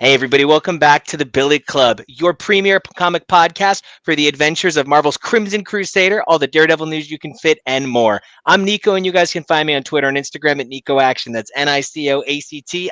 Hey, everybody, welcome back to the Billy Club, your premier comic podcast for the adventures of Marvel's Crimson Crusader, all the Daredevil news you can fit, and more. I'm Nico, and you guys can find me on Twitter and Instagram at NicoAction. That's NicoAction.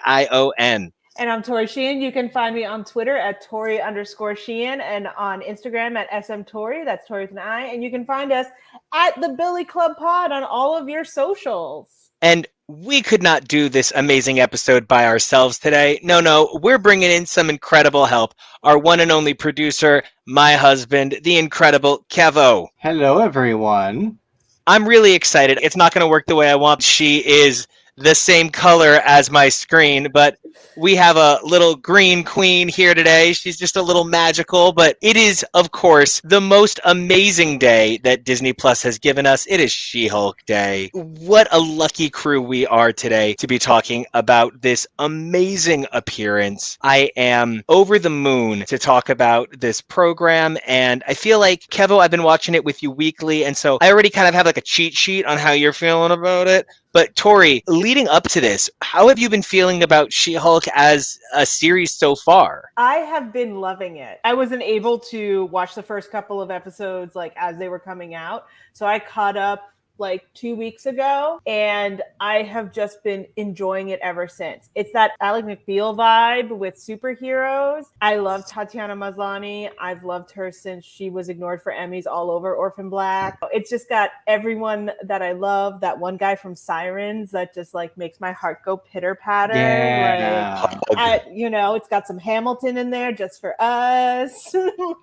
And I'm Tori Sheehan. You can find me on Twitter at Tori_Sheehan and on Instagram at SMTori. That's Tori with an I. And you can find us at the Billy Club Pod on all of your socials. And we could not do this amazing episode by ourselves today. No, we're bringing in some incredible help. Our one and only producer, my husband, the incredible Kevo. Hello, everyone. I'm really excited. It's not going to work the way I want. She is the same color as my screen, but we have a little green queen here today. She's just a little magical, but it is, of course, the most amazing day that Disney Plus has given us. It is She-Hulk Day. What a lucky crew we are today to be talking about this amazing appearance. I am over the moon to talk about this program, and I feel like, Kevo, I've been watching it with you weekly, and so I already kind of have like a cheat sheet on how you're feeling about it. But Tori, leading up to this, how have you been feeling about She-Hulk as a series so far? I have been loving it. I wasn't able to watch the first couple of episodes like as they were coming out. So I caught up like 2 weeks ago, and I have just been enjoying it ever since. It's that Ally McBeal vibe with superheroes. I love Tatiana Maslany. I've loved her since she was ignored for Emmys all over Orphan Black. It's just got everyone that I love. That one guy from Sirens that just like makes my heart go pitter patter. Yeah. It's got some Hamilton in there just for us.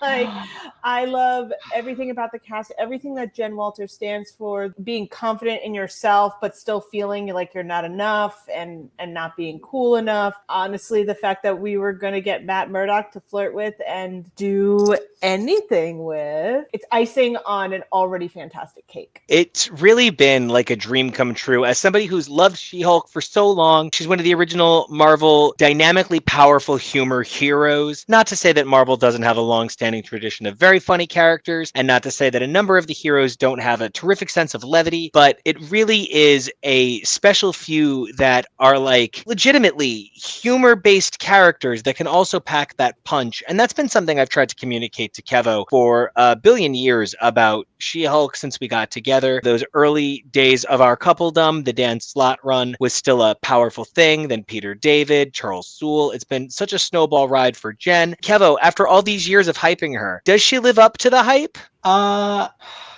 I love everything about the cast, everything that Jen Walters stands for. Being confident in yourself, but still feeling like you're not enough and not being cool enough. Honestly, the fact that we were going to get Matt Murdock to flirt with and do anything with, it's icing on an already fantastic cake. It's really been like a dream come true. As somebody who's loved She-Hulk for so long, she's one of the original Marvel dynamically powerful humor heroes. Not to say that Marvel doesn't have a long-standing tradition of very funny characters, and not to say that a number of the heroes don't have a terrific sense of levity, but it really is a special few that are like legitimately humor-based characters that can also pack that punch. And that's been something I've tried to communicate to Kevo for a billion years about She-Hulk since we got together. Those early days of our coupledom, the Dan Slott run was still a powerful thing. Then Peter David, Charles Soule. It's been such a snowball ride for Jen. Kevo, after all these years of hyping her, does she live up to the hype?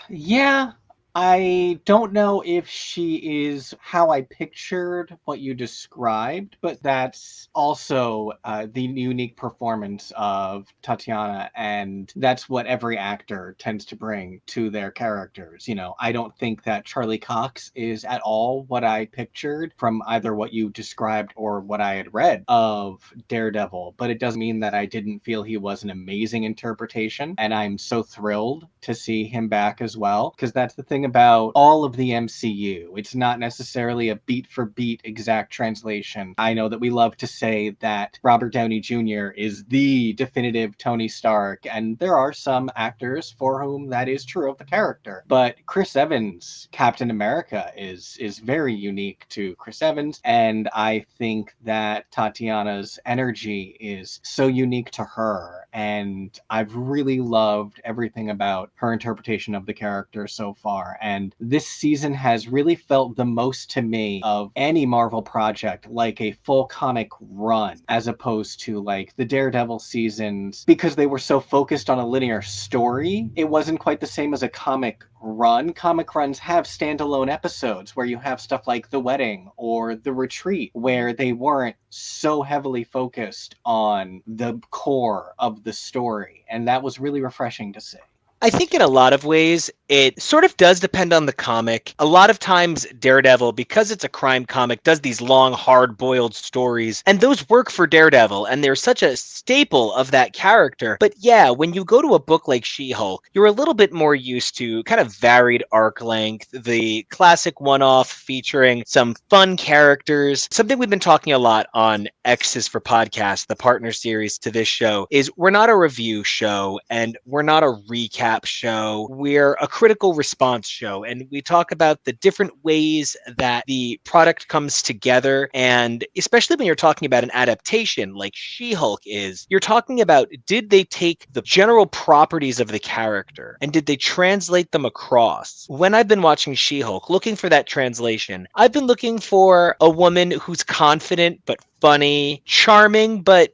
Yeah. I don't know if she is how I pictured what you described, but that's also the unique performance of Tatiana, and that's what every actor tends to bring to their characters. I don't think that Charlie Cox is at all what I pictured from either what you described or what I had read of Daredevil, but it doesn't mean that I didn't feel he was an amazing interpretation, and I'm so thrilled to see him back as well, because that's the thing about all of the MCU. It's not necessarily a beat for beat exact translation. I know that we love to say that Robert Downey Jr. is the definitive Tony Stark, and there are some actors for whom that is true of the character. But Chris Evans' Captain America is very unique to Chris Evans, and I think that Tatiana's energy is so unique to her, and I've really loved everything about her interpretation of the character so far. And this season has really felt the most to me of any Marvel project like a full comic run, as opposed to like the Daredevil seasons, because they were so focused on a linear story. It wasn't quite the same as a comic run. Comic runs have standalone episodes where you have stuff like The Wedding or The Retreat, where they weren't so heavily focused on the core of the story. And that was really refreshing to see. I think in a lot of ways, it sort of does depend on the comic. A lot of times, Daredevil, because it's a crime comic, does these long, hard-boiled stories, and those work for Daredevil, and they're such a staple of that character. But yeah, when you go to a book like She-Hulk, you're a little bit more used to kind of varied arc length, the classic one-off featuring some fun characters. Something we've been talking a lot on X's for Podcast, the partner series to this show, is we're not a review show, and we're not a recap show. We're a critical response show, and we talk about the different ways that the product comes together. And especially when you're talking about an adaptation like She-Hulk is, you're talking about, did they take the general properties of the character and did they translate them across? When I've been watching She-Hulk, looking for that translation, I've been looking for a woman who's confident but funny, charming but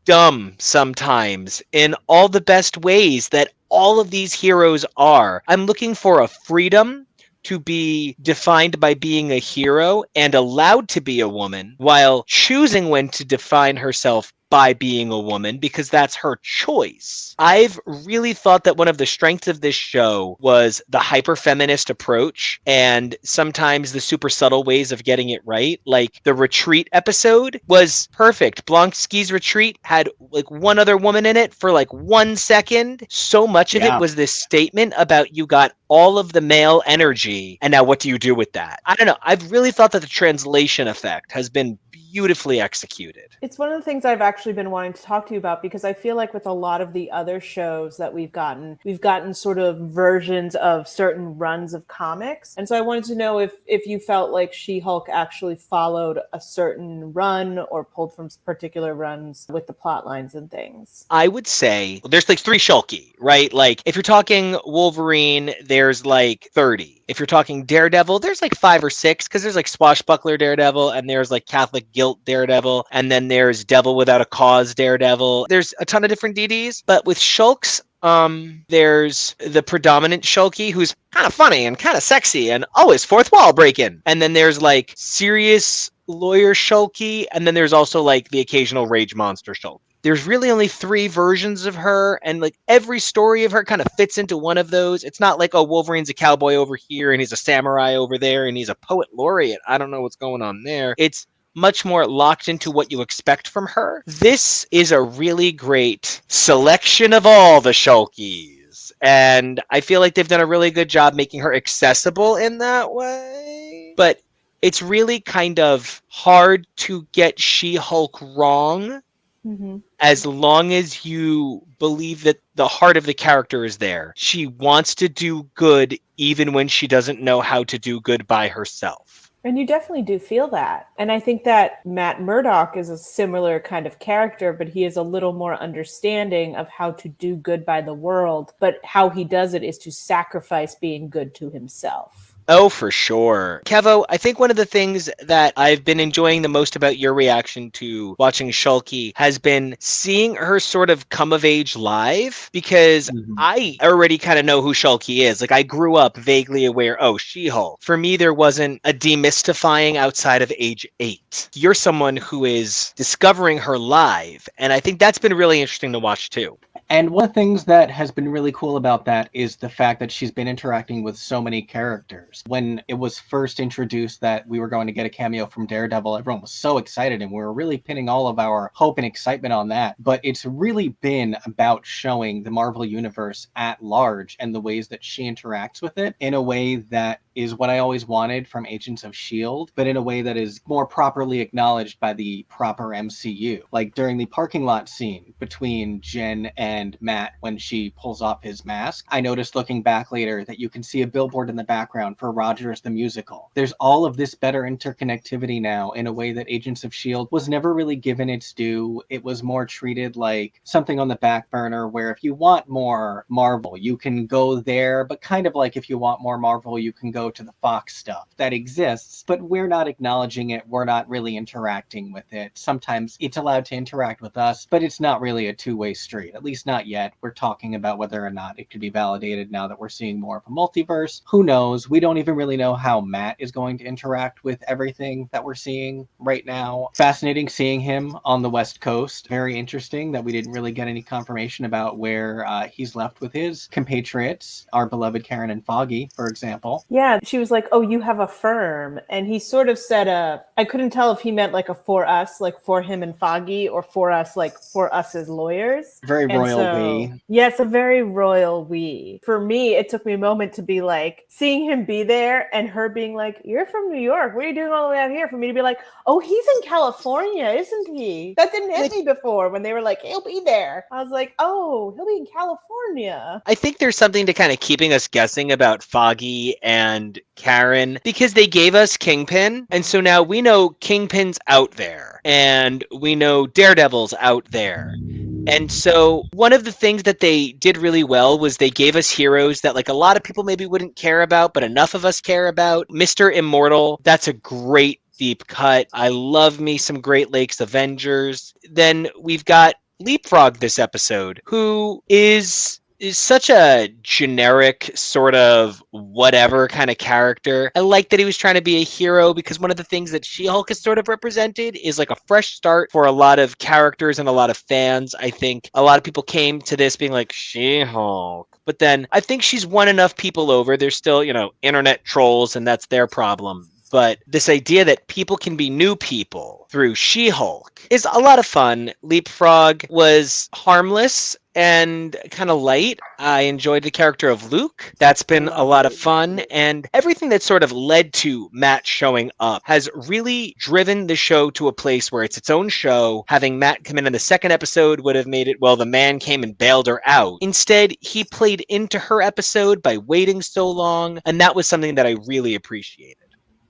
dumb sometimes, in all the best ways that all of these heroes are. I'm looking for a freedom to be defined by being a hero and allowed to be a woman, while choosing when to define herself by being a woman, because that's her choice. I've really thought that one of the strengths of this show was the hyper feminist approach and sometimes the super subtle ways of getting it right. Like the retreat episode was perfect. Blonsky's retreat had like one other woman in it for like 1 second. So much of it was this statement about, you got all of the male energy and now what do you do with that? I don't know. I've really thought that the translation effect has been beautifully executed. It's one of the things I've actually been wanting to talk to you about, because I feel like with a lot of the other shows that we've gotten sort of versions of certain runs of comics. And so I wanted to know if you felt like She-Hulk actually followed a certain run or pulled from particular runs with the plot lines and things. I would say there's like 3 Shulky, right? Like if you're talking Wolverine, there's like 30. If you're talking Daredevil, there's like 5 or 6, because there's like Swashbuckler Daredevil, and there's like Catholic Guilt Daredevil, and then there's Devil Without a Cause Daredevil. There's a ton of different DDs, but with Shulks, there's the predominant Shulky who's kind of funny and kind of sexy and always fourth wall breaking. And then there's like serious lawyer Shulky, and then there's also like the occasional rage monster Shulky. There's really only 3 versions of her, and like every story of her kind of fits into one of those. It's not like, oh, Wolverine's a cowboy over here and he's a samurai over there and he's a poet laureate. I don't know what's going on there. It's much more locked into what you expect from her. This is a really great selection of all the Shulkies, and I feel like they've done a really good job making her accessible in that way. But it's really kind of hard to get She-Hulk wrong. Mm-hmm. As long as you believe that the heart of the character is there. She wants to do good even when she doesn't know how to do good by herself. And you definitely do feel that. And I think that Matt Murdock is a similar kind of character, but he is a little more understanding of how to do good by the world. But how he does it is to sacrifice being good to himself. Oh, for sure. Kevo, I think one of the things that I've been enjoying the most about your reaction to watching Shulky has been seeing her sort of come of age live, because I already kind of know who Shulky is. Like, I grew up vaguely aware, oh, She-Hulk. For me, there wasn't a demystifying outside of age 8. You're someone who is discovering her live, and I think that's been really interesting to watch too. And one of the things that has been really cool about that is the fact that she's been interacting with so many characters. When it was first introduced that we were going to get a cameo from Daredevil, everyone was so excited, and we were really pinning all of our hope and excitement on that. But it's really been about showing the Marvel Universe at large and the ways that she interacts with it in a way that is what I always wanted from Agents of S.H.I.E.L.D., but in a way that is more properly acknowledged by the proper MCU. Like during the parking lot scene between Jen and Matt when she pulls off his mask, I noticed looking back later that you can see a billboard in the background for Rogers the Musical. There's all of this better interconnectivity now in a way that Agents of S.H.I.E.L.D. was never really given its due. It was more treated like something on the back burner where if you want more Marvel, you can go there, but kind of like if you want more Marvel, you can go to the Fox stuff that exists, but we're not acknowledging it. We're not really interacting with it. Sometimes it's allowed to interact with us, but it's not really a two-way street, at least not yet. We're talking about whether or not it could be validated now that we're seeing more of a multiverse. Who knows? We don't even really know how Matt is going to interact with everything that we're seeing right now. Fascinating seeing him on the West Coast. Very interesting that we didn't really get any confirmation about where he's left with his compatriots, our beloved Karen and Foggy, for example. Yeah, Yeah, she was like, oh, you have a firm. And he sort of said, I couldn't tell if he meant like a for us, like for him and Foggy, or for us, like for us as lawyers. Very royal we. Yeah, it's a very royal we. For me, it took me a moment to be like, seeing him be there and her being like, you're from New York. What are you doing all the way out here? For me to be like, oh, he's in California, isn't he? That didn't hit me before when they were like, he'll be there. I was like, oh, he'll be in California. I think there's something to kind of keeping us guessing about Foggy and Karen because they gave us Kingpin. And so now we know Kingpin's out there and we know Daredevil's out there. And so one of the things that they did really well was they gave us heroes that like a lot of people maybe wouldn't care about, but enough of us care about. Mr. Immortal, that's a great deep cut. I love me some Great Lakes Avengers. Then we've got Leapfrog this episode, who is such a generic sort of whatever kind of character. I like that he was trying to be a hero because one of the things that She-Hulk has sort of represented is like a fresh start for a lot of characters and a lot of fans. I think a lot of people came to this being like, She-Hulk. But then I think she's won enough people over. There's still, internet trolls, and that's their problem. But this idea that people can be new people through She-Hulk is a lot of fun. Leapfrog was harmless and kind of light. I enjoyed the character of Luke. That's been a lot of fun. And everything that sort of led to Matt showing up has really driven the show to a place where it's its own show. Having Matt come in the second episode would have made it, well, the man came and bailed her out. Instead, he played into her episode by waiting so long. And that was something that I really appreciated.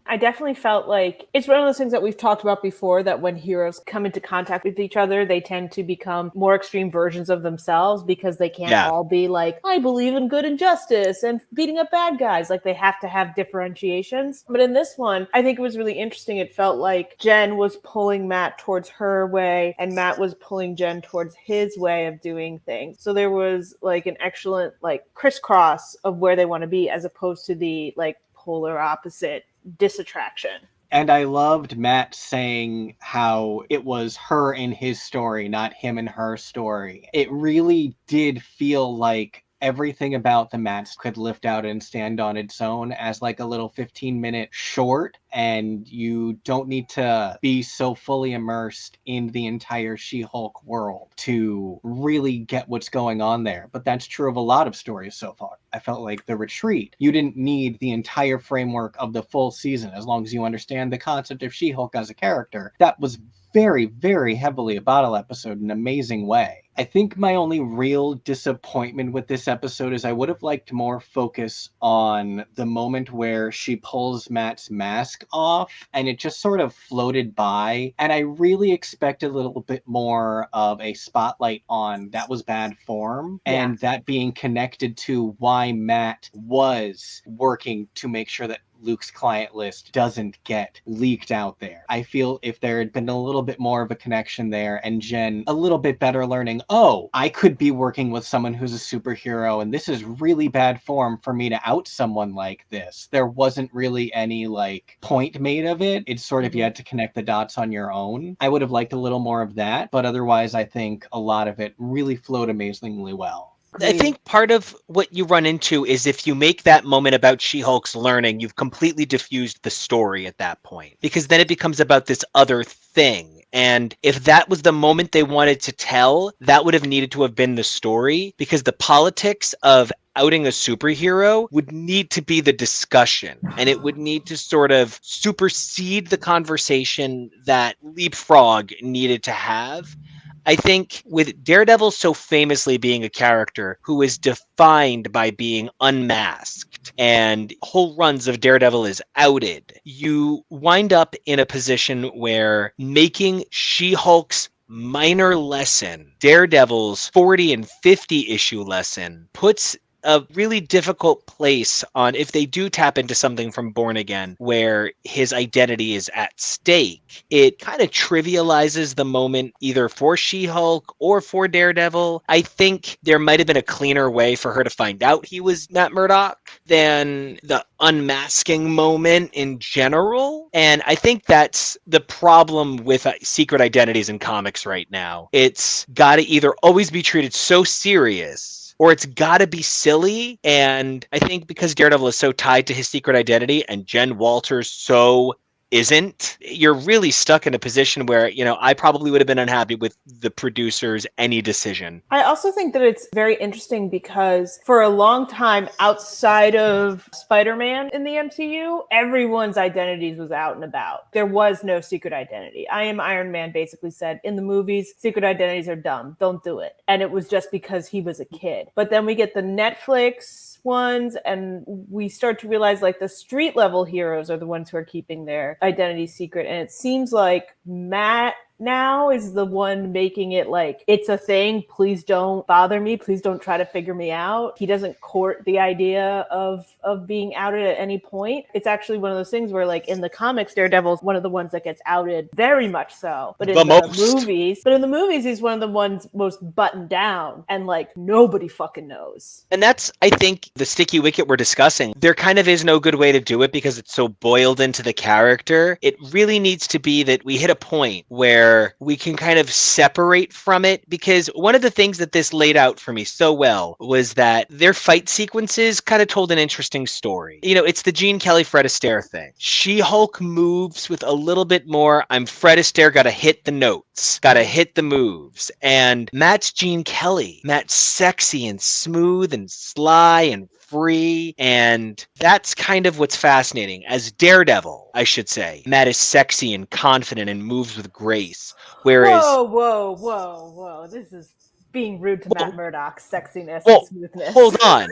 I definitely felt like it's one of those things that we've talked about before, that when heroes come into contact with each other, they tend to become more extreme versions of themselves because they can't all be like, I believe in good and justice and beating up bad guys. Like, they have to have differentiations. But in this one, I think it was really interesting. It felt like Jen was pulling Matt towards her way and Matt was pulling Jen towards his way of doing things. So there was like an excellent like crisscross of where they want to be, as opposed to the like polar opposite disattraction. And I loved Matt saying how it was her and his story, not him and her story. It really did feel like everything about the Matts could lift out and stand on its own as like a little 15-minute short, and you don't need to be so fully immersed in the entire She-Hulk world to really get what's going on there. But that's true of a lot of stories so far. I felt like The Retreat, you didn't need the entire framework of the full season. As long as you understand the concept of She-Hulk as a character, that was very, very heavily a bottle episode in an amazing way. I think my only real disappointment with this episode is I would have liked more focus on the moment where she pulls Matt's mask off and it just sort of floated by. And I really expected a little bit more of a spotlight on that was bad form, and that being connected to why Matt was working to make sure that Luke's client list doesn't get leaked out there. I feel if there had been a little bit more of a connection there and Jen a little bit better learning, oh, I could be working with someone who's a superhero and this is really bad form for me to out someone like this. There wasn't really any like point made of it. It's sort of you had to connect the dots on your own. I would have liked a little more of that, but otherwise I think a lot of it really flowed amazingly well. I think part of what you run into is if you make that moment about She-Hulk's learning, you've completely diffused the story at that point, because then it becomes about this other thing. And if that was the moment they wanted to tell, that would have needed to have been the story, because the politics of outing a superhero would need to be the discussion, and it would need to sort of supersede the conversation that Leapfrog needed to have. I think with Daredevil so famously being a character who is defined by being unmasked and whole runs of Daredevil is outed, you wind up in a position where making She-Hulk's minor lesson, Daredevil's 40 and 50 issue lesson, puts a really difficult place on if they do tap into something from Born Again where his identity is at stake. It kind of trivializes the moment either for She-Hulk or for Daredevil. I think there might have been a cleaner way for her to find out he was Matt Murdock than the unmasking moment in general. And I think that's the problem with secret identities in comics right now. It's got to either always be treated so serious or it's gotta be silly. And I think because Daredevil is so tied to his secret identity and Jen Walters so isn't, you're really stuck in a position where, I probably would have been unhappy with the producers' any decision. I also think that it's very interesting because for a long time outside of Spider-Man in the MCU, everyone's identities was out and about. There was no secret identity. I Am Iron Man basically said in the movies, secret identities are dumb. Don't do it. And it was just because he was a kid. But then we get the Netflix ones and we start to realize like the street level heroes are the ones who are keeping their identity secret. And it seems like Matt now is the one making it like it's a thing. Please don't bother me. Please don't try to figure me out. He doesn't court the idea of being outed at any point. It's actually one of those things where like in the comics, Daredevil's one of the ones that gets outed very much so. But in the movies, he's one of the ones most buttoned down and like nobody fucking knows. And that's, I think, the sticky wicket we're discussing. There kind of is no good way to do it because it's so boiled into the character. It really needs to be that we hit a point where we can kind of separate from it, because one of the things that this laid out for me so well was that their fight sequences kind of told an interesting story. It's the Gene Kelly, Fred Astaire thing. She-Hulk moves with a little bit more, I'm Fred Astaire, gotta hit the notes, gotta hit the moves. And Matt's Gene Kelly. Matt's sexy and smooth and sly and free, and that's kind of what's fascinating. As Daredevil, I should say, Matt is sexy and confident and moves with grace, whereas whoa, this is being rude to Matt Murdock's sexiness and smoothness. Hold on.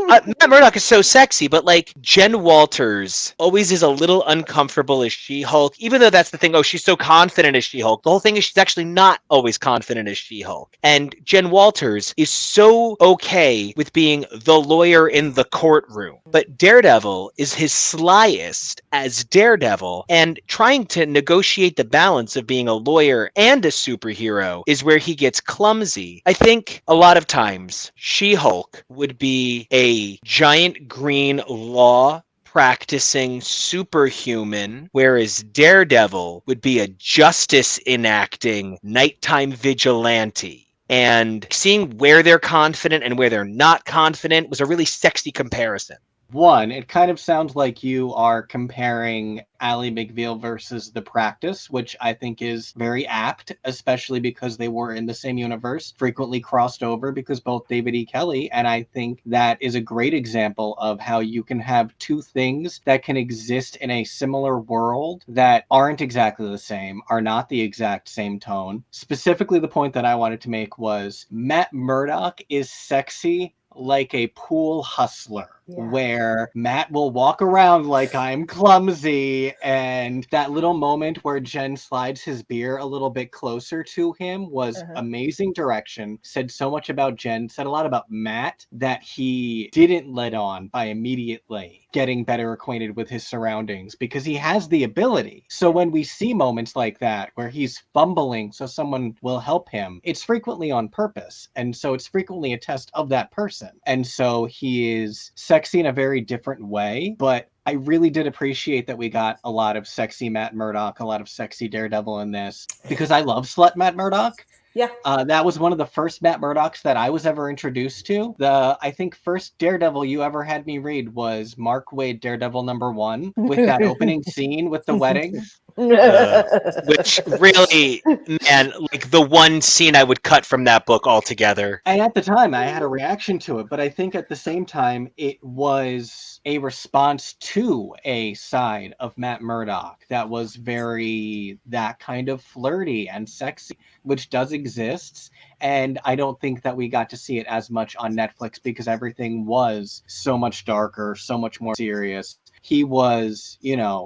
Matt Murdock is so sexy, but like Jen Walters always is a little uncomfortable as She-Hulk, even though that's the thing. Oh, she's so confident as She-Hulk. The whole thing is she's actually not always confident as She-Hulk. And Jen Walters is so okay with being the lawyer in the courtroom. But Daredevil is his slyest as Daredevil, and trying to negotiate the balance of being a lawyer and a superhero is where he gets clumsy. I think a lot of times She-Hulk would be a giant green law practicing superhuman, whereas Daredevil would be a justice enacting nighttime vigilante. And seeing where they're confident and where they're not confident was a really sexy comparison. One, it kind of sounds like you are comparing Ally McBeal versus The Practice, which I think is very apt, especially because they were in the same universe, frequently crossed over because both David E. Kelly, and I think that is a great example of how you can have two things that can exist in a similar world that aren't exactly the same, are not the exact same tone. Specifically, the point that I wanted to make was Matt Murdock is sexy like a pool hustler. Yeah. Where Matt will walk around like I'm clumsy, and that little moment where Jen slides his beer a little bit closer to him was amazing direction, said so much about Jen, said a lot about Matt that he didn't let on by immediately getting better acquainted with his surroundings, because he has the ability. So when we see moments like that where he's fumbling so someone will help him, it's frequently on purpose, and so it's frequently a test of that person. And so he is sexy in a very different way, but I really did appreciate that we got a lot of sexy Matt Murdock, a lot of sexy Daredevil in this, because I love slut Matt Murdock. Yeah. That was one of the first Matt Murdocks that I was ever introduced to. I think first Daredevil you ever had me read was Mark Waid Daredevil #1 with that opening scene with the wedding. Which really, man, like the one scene I would cut from that book altogether. And at the time I had a reaction to it, but I think at the same time it was a response to a side of Matt Murdock that was very that kind of flirty and sexy, which does exist. And I don't think that we got to see it as much on Netflix because everything was so much darker, so much more serious. He was,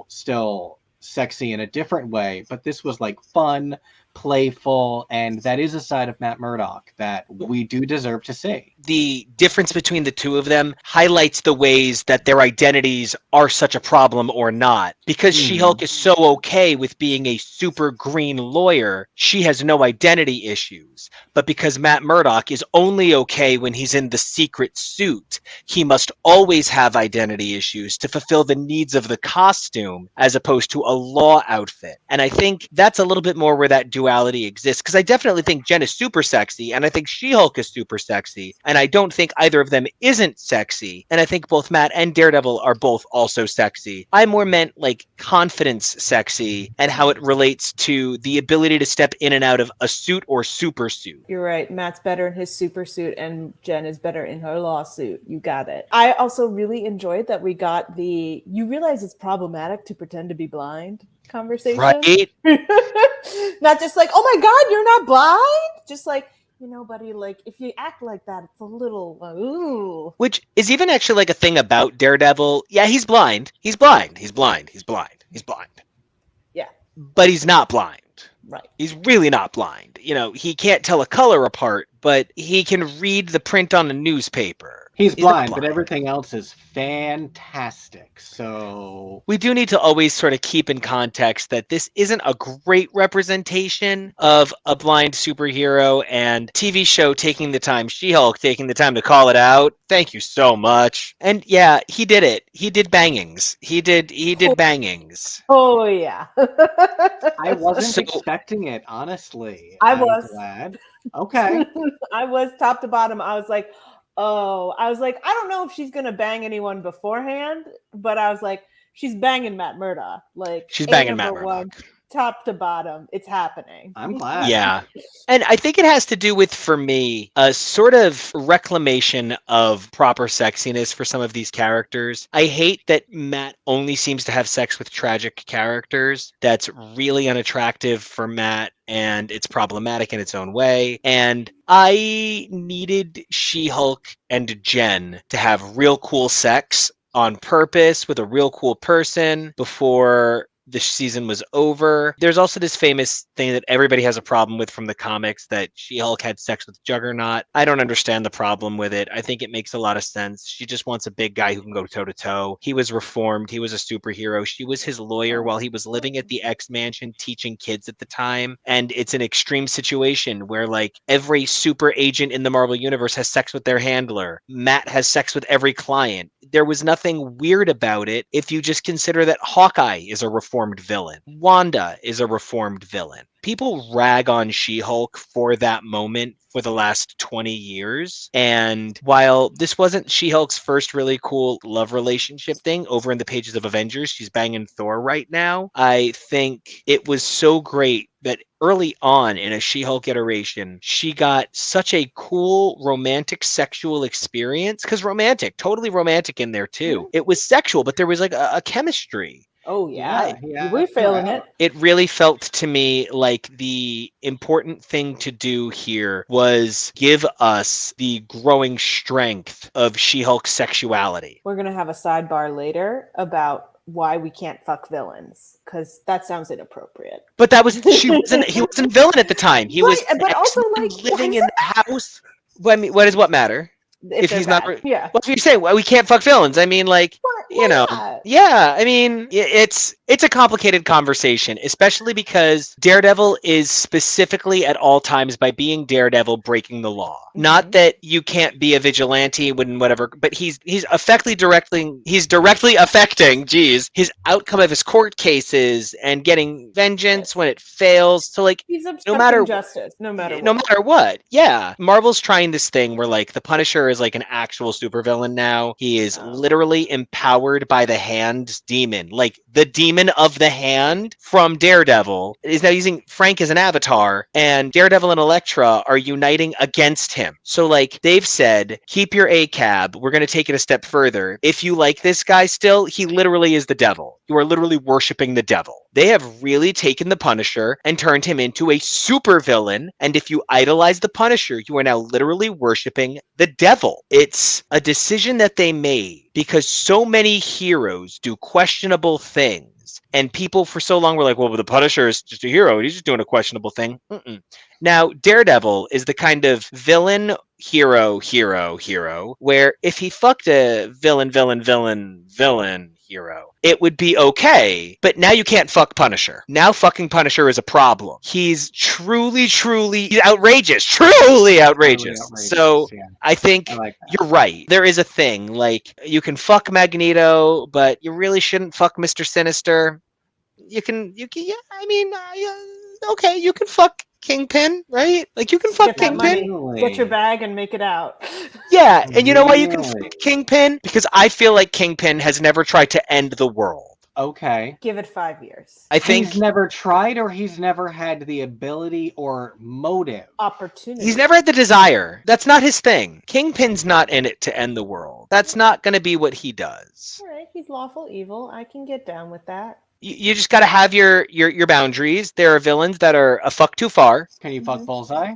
still sexy in a different way, but this was like fun, playful, and that is a side of Matt Murdock that we do deserve to see. The difference between the two of them highlights the ways that their identities are such a problem or not. Because She-Hulk is so okay with being a super green lawyer, she has no identity issues. But because Matt Murdock is only okay when he's in the secret suit, he must always have identity issues to fulfill the needs of the costume as opposed to a law outfit. And I think that's a little bit more where that duality exists, because I definitely think Jen is super sexy, and I think She-Hulk is super sexy, and I don't think either of them isn't sexy, and I think both Matt and Daredevil are both also sexy. I more meant like confidence sexy and how it relates to the ability to step in and out of a suit or super suit. You're right. Matt's better in his super suit and Jen is better in her lawsuit. You got it. I also really enjoyed that we got the, you realize it's problematic to pretend to be blind conversation. Right? Not just like, oh my God, you're not blind. Just like, you know, buddy, like if you act like that, it's a little, ooh. Which is even actually like a thing about Daredevil. Yeah, he's blind. He's blind. He's blind. He's blind. He's blind. Yeah. But he's not blind. Right. He's really not blind. You know, he can't tell a color apart, but he can read the print on a newspaper. He's blind, but everything else is fantastic. So we do need to always sort of keep in context that this isn't a great representation of a blind superhero, and TV show taking the time, She-Hulk taking the time to call it out. Thank you so much. And yeah, he did it. He did bangings. He did bangings. Oh yeah. I wasn't expecting it, honestly. I I'm was glad. Okay. I was top to bottom. I was like, I don't know if she's gonna bang anyone beforehand, but I was like, she's banging Matt Murdock. Like she's banging Matt Murdock. Top to bottom, it's happening. I'm glad. Yeah. And I think it has to do with, for me, a sort of reclamation of proper sexiness for some of these characters. I hate that Matt only seems to have sex with tragic characters. That's really unattractive for Matt, and it's problematic in its own way. And I needed She-Hulk and Jen to have real cool sex on purpose with a real cool person before the season was over. There's also this famous thing that everybody has a problem with from the comics, that She-Hulk had sex with Juggernaut. I don't understand the problem with it. I think it makes a lot of sense. She just wants a big guy who can go toe to toe. He was reformed. He was a superhero. She was his lawyer while he was living at the X Mansion teaching kids at the time. And it's an extreme situation where like every super agent in the Marvel universe has sex with their handler. Matt has sex with every client. There was nothing weird about it if you just consider that Hawkeye is a reformed villain. Wanda is a reformed villain. People rag on She-Hulk for that moment for the last 20 years. And while this wasn't She-Hulk's first really cool love relationship thing over in the pages of Avengers, she's banging Thor right now, I think it was so great that early on in a She-Hulk iteration, she got such a cool romantic sexual experience. Because totally romantic in there too. It was sexual, but there was like a chemistry. Oh yeah, we're feeling it. It really felt to me like the important thing to do here was give us the growing strength of She-Hulk's sexuality. We're gonna have a sidebar later about why we can't fuck villains, because that sounds inappropriate. But he wasn't a villain at the time. He was but also like living in the house. I mean, what matter? If he's not, yeah. Well, if you say we can't fuck villains, I mean, like, you know, yeah. I mean, it's a complicated conversation, especially because Daredevil is specifically at all times, by being Daredevil, breaking the law. Mm-hmm. Not that you can't be a vigilante when whatever, but he's directly affecting, his outcome of his court cases and getting vengeance when it fails. So like, he's obstructing justice, no matter what. Yeah, Marvel's trying this thing where like the Punisher is like an actual supervillain now. He is literally empowered by the Hand demon. Like the demon of the Hand from Daredevil is now using Frank as an avatar, and Daredevil and Elektra are uniting against him. So like they've said, keep your ACAB. We're going to take it a step further. If you like this guy still, he literally is the devil. You are literally worshiping the devil. They have really taken the Punisher and turned him into a supervillain. And if you idolize the Punisher, you are now literally worshiping the devil. It's a decision that they made because so many heroes do questionable things. And people for so long were like, well, the Punisher is just a hero. He's just doing a questionable thing. Now, Daredevil is the kind of villain, hero, where if he fucked a villain hero, it would be okay. But now you can't fuck Punisher. Now fucking Punisher is a problem. He's truly outrageous. Truly outrageous. So yeah. I think you're right. There is a thing. Like, you can fuck Magneto, but you really shouldn't fuck Mr. Sinister. You can, yeah, I mean, okay, you can fuck Kingpin, right? Like, you can fuck Get that Kingpin. money. Get your bag and make it out. Yeah, and you know why you can Really? fuck Kingpin? Because I feel like Kingpin has never tried to end the world. Okay. Give it 5 years. I think He's never tried, or he's never had the ability or motive. Opportunity. he's never had the desire. That's not his thing. Kingpin's not in it to end the world. That's not going to be what he does. All right, he's lawful evil. I can get down with that. You just got to have your boundaries. There are villains that are a fuck too far. Can you fuck Bullseye?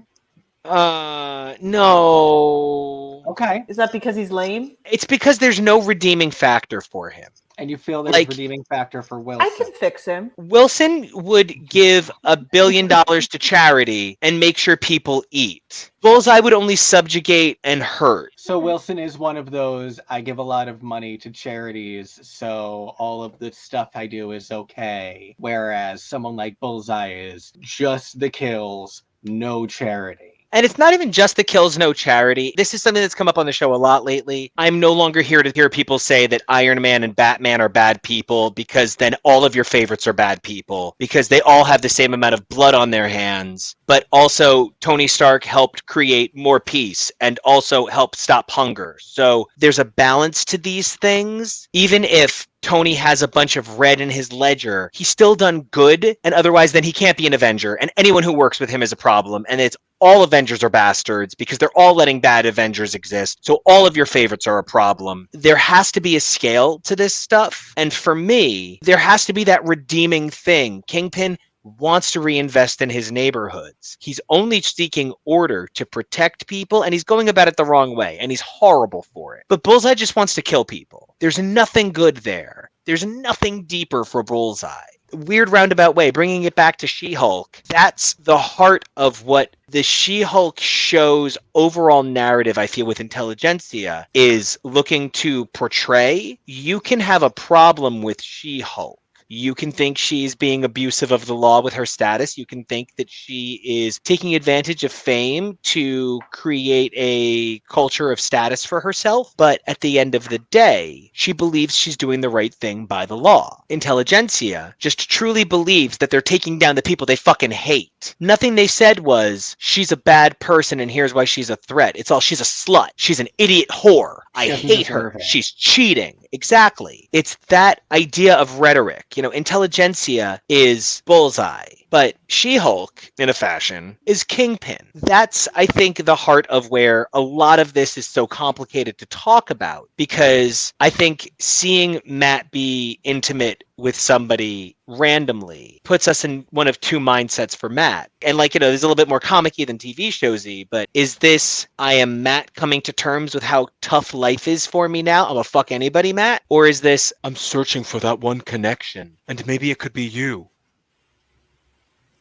No. Okay. Is that because he's lame? It's because there's no redeeming factor for him. And you feel there's Like- a redeeming factor for Wilson. I can fix him. Wilson would give $1 billion to charity and make sure people eat. Bullseye would only subjugate and hurt. So Wilson is one of those, I give a lot of money to charities, so all of the stuff I do is okay. Whereas someone like Bullseye is just the kills, no charity. And it's not even just the kills, no charity. This is something that's come up on the show a lot lately. I'm no longer here to hear people say that Iron Man and Batman are bad people, because then all of your favorites are bad people, because they all have the same amount of blood on their hands. But also, Tony Stark helped create more peace and also helped stop hunger. So there's a balance to these things. Even if Tony has a bunch of red in his ledger, he's still done good, and otherwise then he can't be an Avenger, and anyone who works with him is a problem, and it's all Avengers are bastards because they're all letting bad Avengers exist. So all of your favorites are a problem. There has to be a scale to this stuff. And for me, there has to be that redeeming thing. Kingpin wants to reinvest in his neighborhoods. He's only seeking order to protect people, and he's going about it the wrong way, and he's horrible for it. But Bullseye just wants to kill people. There's nothing good there. There's nothing deeper for Bullseye. Weird roundabout way, bringing it back to She-Hulk. That's the heart of what the She-Hulk show's overall narrative, I feel, with intelligentsia is looking to portray. You can have a problem with She-Hulk. You can think she's being abusive of the law with her status. You can think that she is taking advantage of fame to create a culture of status for herself. But at the end of the day, she believes she's doing the right thing by the law. Intelligentsia just truly believes that they're taking down the people they fucking hate. Nothing they said was, she's a bad person and here's why she's a threat. It's all, she's a slut. She's an idiot whore. I hate her. She's cheating. Exactly. It's that idea of rhetoric. You know, intelligentsia is Bullseye, but She-Hulk, in a fashion, is Kingpin. That's, I think, the heart of where a lot of this is so complicated to talk about, because I think seeing Matt be intimate with somebody randomly puts us in one of two mindsets for Matt. And like, you know, there's a little bit more comic-y than TV shows-y, but is this, I am Matt coming to terms with how tough life is for me now? I'm a fuck anybody, Matt? Or is this, I'm searching for that one connection, and maybe it could be you,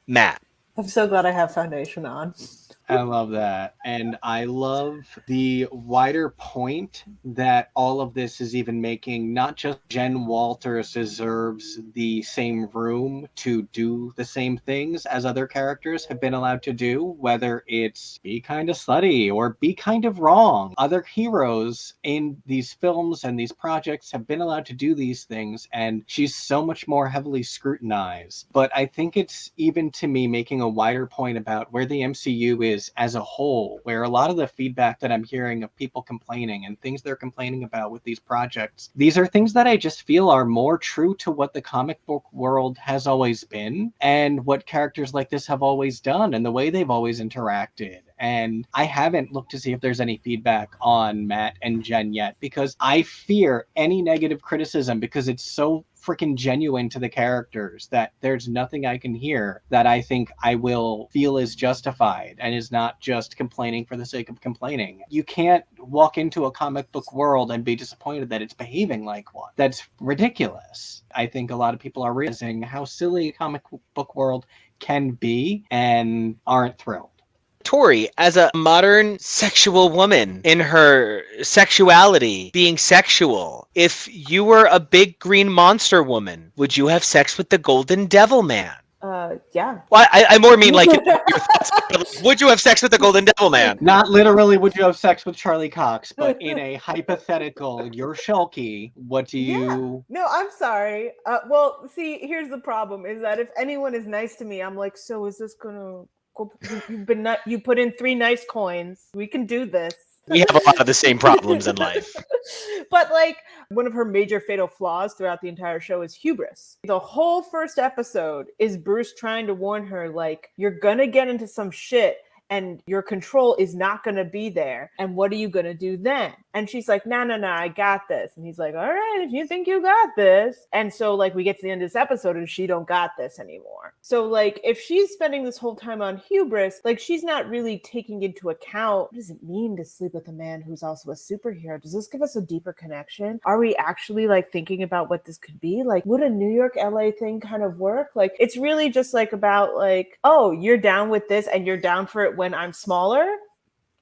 Matt? I'm so glad I have foundation on. I love that. And I love the wider point that all of this is even making. Not just Jen Walters deserves the same room to do the same things as other characters have been allowed to do, whether it's be kind of slutty or be kind of wrong. Other heroes in these films and these projects have been allowed to do these things, and she's so much more heavily scrutinized. But I think it's even, to me, making a wider point about where the MCU is as a whole, where a lot of the feedback that I'm hearing of people complaining and things they're complaining about with these projects, these are things that I just feel are more true to what the comic book world has always been and what characters like this have always done and the way they've always interacted. And I haven't looked to see if there's any feedback on Matt and Jen yet, because I fear any negative criticism, because it's so freaking genuine to the characters that there's nothing I can hear that I think I will feel is justified and is not just complaining for the sake of complaining. You can't walk into a comic book world and be disappointed that it's behaving like one. That's ridiculous. I think a lot of people are realizing how silly a comic book world can be and aren't thrilled. Tori, as a modern sexual woman in her sexuality, being sexual, if you were a big green monster woman, would you have sex with the Golden Devil Man? Yeah. Well, I more mean like your thoughts. Would you have sex with the Golden Devil Man? Not literally would you have sex with Charlie Cox, but in a hypothetical, you're Shulky, what do you... No, I'm sorry. Well, see, here's the problem: is that if anyone is nice to me, I'm like, so is this gonna? You put in 3 nice coins. We can do this. We have a lot of the same problems in life. But like one of her major fatal flaws throughout the entire show is hubris. The whole first episode is Bruce trying to warn her, like, you're gonna get into some shit and your control is not going to be there. And what are you going to do then? And she's like, no, I got this. And he's like, all right, if you think you got this. And so like we get to the end of this episode and she don't got this anymore. So like if she's spending this whole time on hubris, like she's not really taking into account, what does it mean to sleep with a man who's also a superhero? Does this give us a deeper connection? Are we actually like thinking about what this could be? Like, would a New York, LA thing kind of work? Like, it's really just like about like, oh, you're down with this and you're down for it when I'm smaller.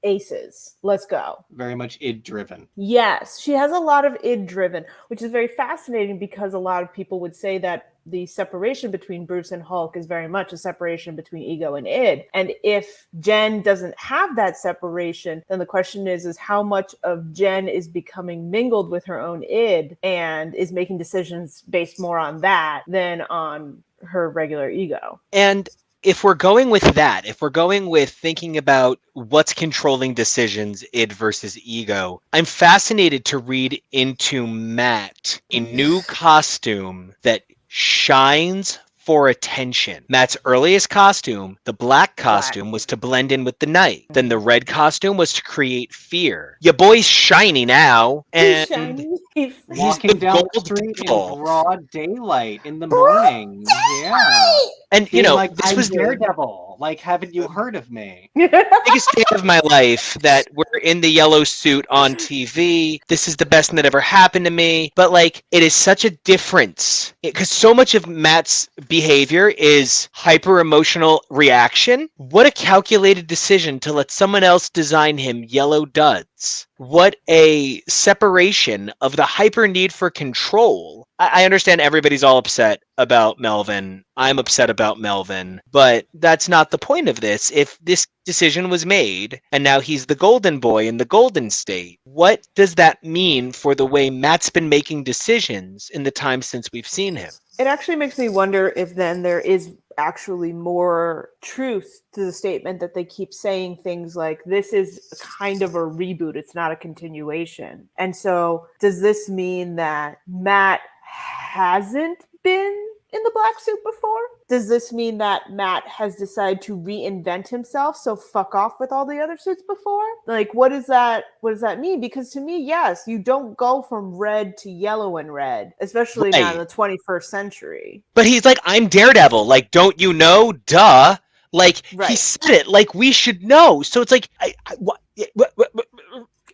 Aces. Let's go. Very much id driven. Yes, she has a lot of id driven, which is very fascinating because a lot of people would say that the separation between Bruce and Hulk is very much a separation between ego and id. And if Jen doesn't have that separation, then the question is how much of Jen is becoming mingled with her own id and is making decisions based more on that than on her regular ego. And if we're going with that, if we're going with thinking about what's controlling decisions, id versus ego, I'm fascinated to read into Matt a new costume that shines for attention. Matt's earliest costume, the black costume, was to blend in with the night. Then the red costume was to create fear. Your boy's shiny now, and he's walking down the street in broad daylight in the morning. Yeah. And you know, like, this was Daredevil. Like, haven't you heard of me? biggest day of my life that we're in the yellow suit on TV. This is the best thing that ever happened to me. But like, it is such a difference because so much of Matt's behavior is hyper emotional reaction. What a calculated decision to let someone else design him yellow duds. What a separation of the hyper need for control. I understand everybody's all upset about Melvin. I'm upset about Melvin, but that's not the point of this. If this decision was made and now he's the golden boy in the golden state, what does that mean for the way Matt's been making decisions in the time since we've seen him? It actually makes me wonder if then there is actually more truth to the statement that they keep saying things like, this is kind of a reboot, it's not a continuation. And so does this mean that Matt hasn't been in the black suit before? Does this mean that Matt has decided to reinvent himself, so fuck off with all the other suits before? Like, what does that mean? Because to me, yes, you don't go from red to yellow and red, especially now in the 21st century. But he's like, I'm Daredevil. Like, don't you know? Duh. Like, he said it. Like, we should know. So it's like,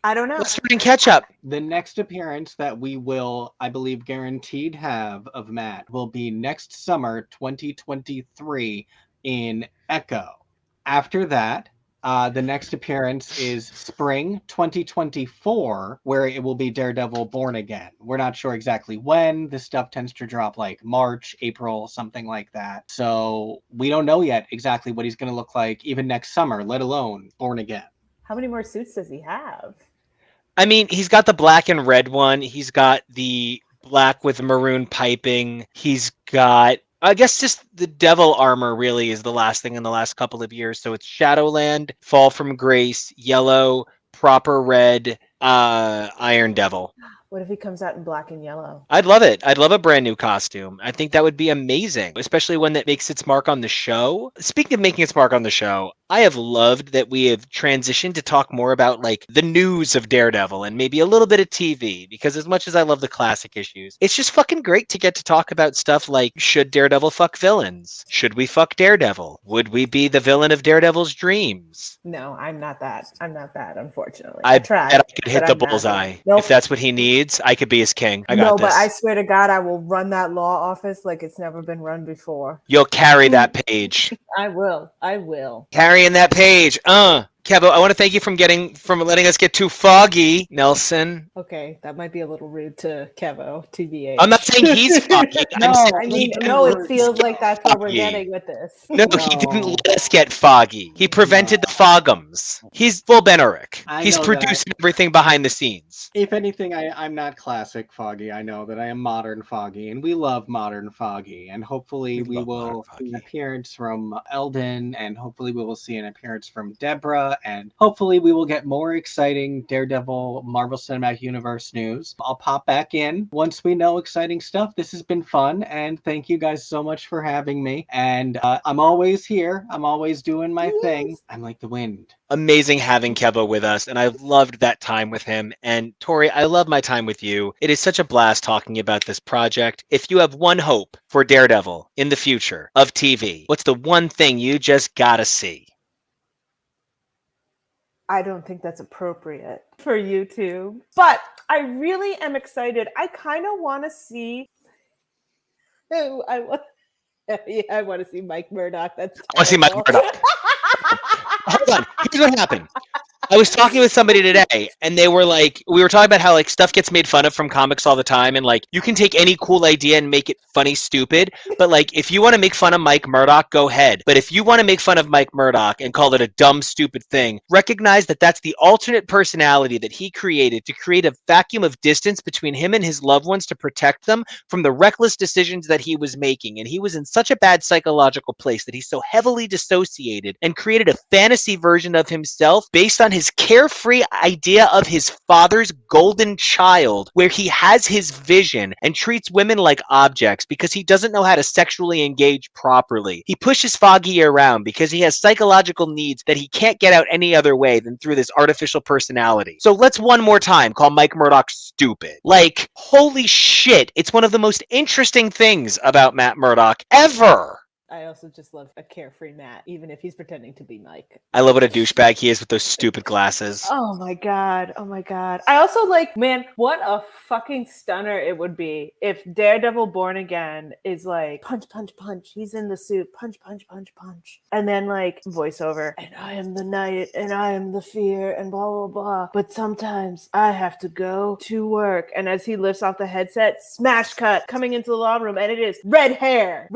I don't know. Let's start in catch up. The next appearance that we will, I believe, guaranteed have of Matt will be next summer, 2023, in Echo. After that, the next appearance is spring 2024, where it will be Daredevil Born Again. We're not sure exactly when. This stuff tends to drop like March, April, something like that. So we don't know yet exactly what he's going to look like even next summer, let alone Born Again. How many more suits does he have? I mean, he's got the black and red one. He's got the black with maroon piping. He's got, I guess, just the devil armor really is the last thing in the last couple of years. So it's Shadowland, Fall from Grace, yellow, proper red, Iron Devil. What if he comes out in black and yellow? I'd love it. I'd love a brand new costume. I think that would be amazing, especially one that makes its mark on the show. Speaking of making its mark on the show, I have loved that we have transitioned to talk more about like the news of Daredevil and maybe a little bit of TV, because as much as I love the classic issues, it's just fucking great to get to talk about stuff like, should Daredevil fuck villains? Should we fuck Daredevil? Would we be the villain of Daredevil's dreams? No, I'm not that. Unfortunately. I tried. bet I could hit the bullseye. Nope. If that's what he needs, I could be his king. I got no, this. But I swear to God, I will run that law office like it's never been run before. You'll carry that page. I will. Carrying that page. Kevo, I want to thank you from letting us get too foggy, Nelson. Okay, that might be a little rude to Kevo, TBH. I'm not saying he's foggy. No, it feels like that's what we're getting with this. No, he didn't let us get foggy. He prevented the fogums. He's full Benerick. He's producing everything behind the scenes. If anything, I'm not classic foggy. I know that I am modern foggy, and we love modern foggy. And hopefully we will see an appearance from Eldon, and hopefully we will see an appearance from Deborah, and hopefully we will get more exciting Daredevil Marvel Cinematic Universe news. I'll pop back in once we know exciting stuff. This has been fun, and thank you guys so much for having me. And I'm always here. I'm always doing my thing. I'm like the wind. Amazing having Kevo with us, and I've loved that time with him. And Tori, I love my time with you. It is such a blast talking about this project. If you have one hope for Daredevil in the future of TV, what's the one thing you just gotta see? I don't think that's appropriate for YouTube, but I really am excited. I kind of want to see. I want to see Mike Murdock. I want to see Mike Murdock. Hold on. Here's what happened. I was talking with somebody today, and they were like, we were talking about how like stuff gets made fun of from comics all the time, and like you can take any cool idea and make it funny, stupid. But like if you want to make fun of Mike Murdock, go ahead. But if you want to make fun of Mike Murdock and call it a dumb, stupid thing, recognize that that's the alternate personality that he created to create a vacuum of distance between him and his loved ones to protect them from the reckless decisions that he was making. And he was in such a bad psychological place that he's so heavily dissociated and created a fantasy version of himself based on his carefree idea of his father's golden child, where he has his vision and treats women like objects because he doesn't know how to sexually engage properly. He pushes Foggy around because he has psychological needs that he can't get out any other way than through this artificial personality. So let's one more time call Mike Murdock stupid. Like, holy shit, it's one of the most interesting things about Matt Murdock ever. I also just love a carefree Matt, even if he's pretending to be Mike. I love what a douchebag he is with those stupid glasses. Oh my god. Oh my god. I also like, man, what a fucking stunner it would be if Daredevil Born Again is like, punch, punch, punch. He's in the suit. Punch, punch, punch, punch. And then like voiceover. And I am the night and I am the fear and blah, blah, blah. But sometimes I have to go to work. And as he lifts off the headset, smash cut coming into the law room. And it is red hair,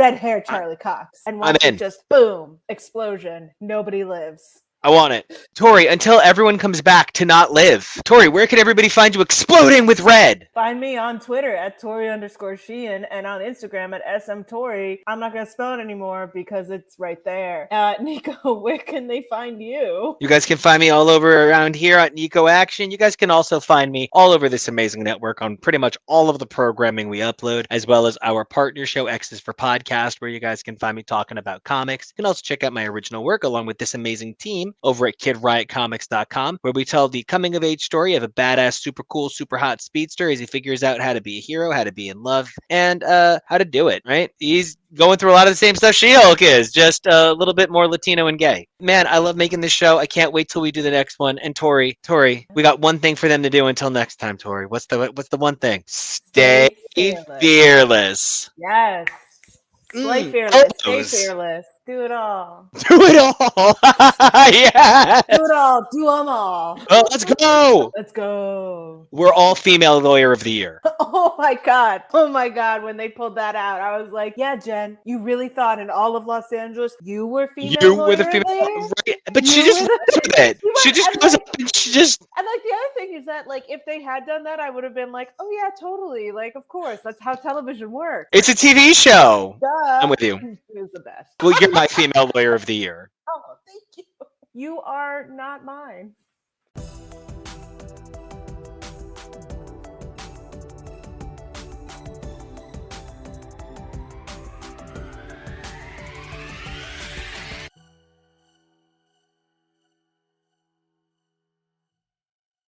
Charlie Cox. And once it just boom, explosion, nobody lives. I want it. Tori, until everyone comes back to not live. Tori, where can everybody find you exploding with red? Find me on Twitter at Tori_Sheehan and on Instagram at SMTori. I'm not going to spell it anymore because it's right there. Nico, where can they find you? You guys can find me all over around here at Nico Action. You guys can also find me all over this amazing network on pretty much all of the programming we upload, as well as our partner show X's for Podcast, where you guys can find me talking about comics. You can also check out my original work along with this amazing team over at KidRiotComics.com, where we tell the coming of age story of a badass, super cool, super hot speedster as he figures out how to be a hero, how to be in love, and how to do it, right? He's going through a lot of the same stuff SheHulk is, just a little bit more Latino and gay. Man, I love making this show. I can't wait till we do the next one. And Tori, we got one thing for them to do until next time, Tori. What's the one thing? Stay fearless. Yes. Stay fearless. Stay fearless. Do it all. Do it all. Yeah. Do it all. Do them all. Well, let's go. Let's go. We're all female lawyer of the year. Oh my god. Oh my god. When they pulled that out, I was like, yeah, Jen, you really thought in all of Los Angeles you were female You lawyer were the female, right? But she just goes with it. She just goes up and she just. And like the other thing is that like if they had done that, I would have been like, oh yeah, totally. Like of course, that's how television works. It's a TV show. Duh. I'm with you. It was the best. Well, you're my female lawyer of the year. Oh, thank you. You are not mine.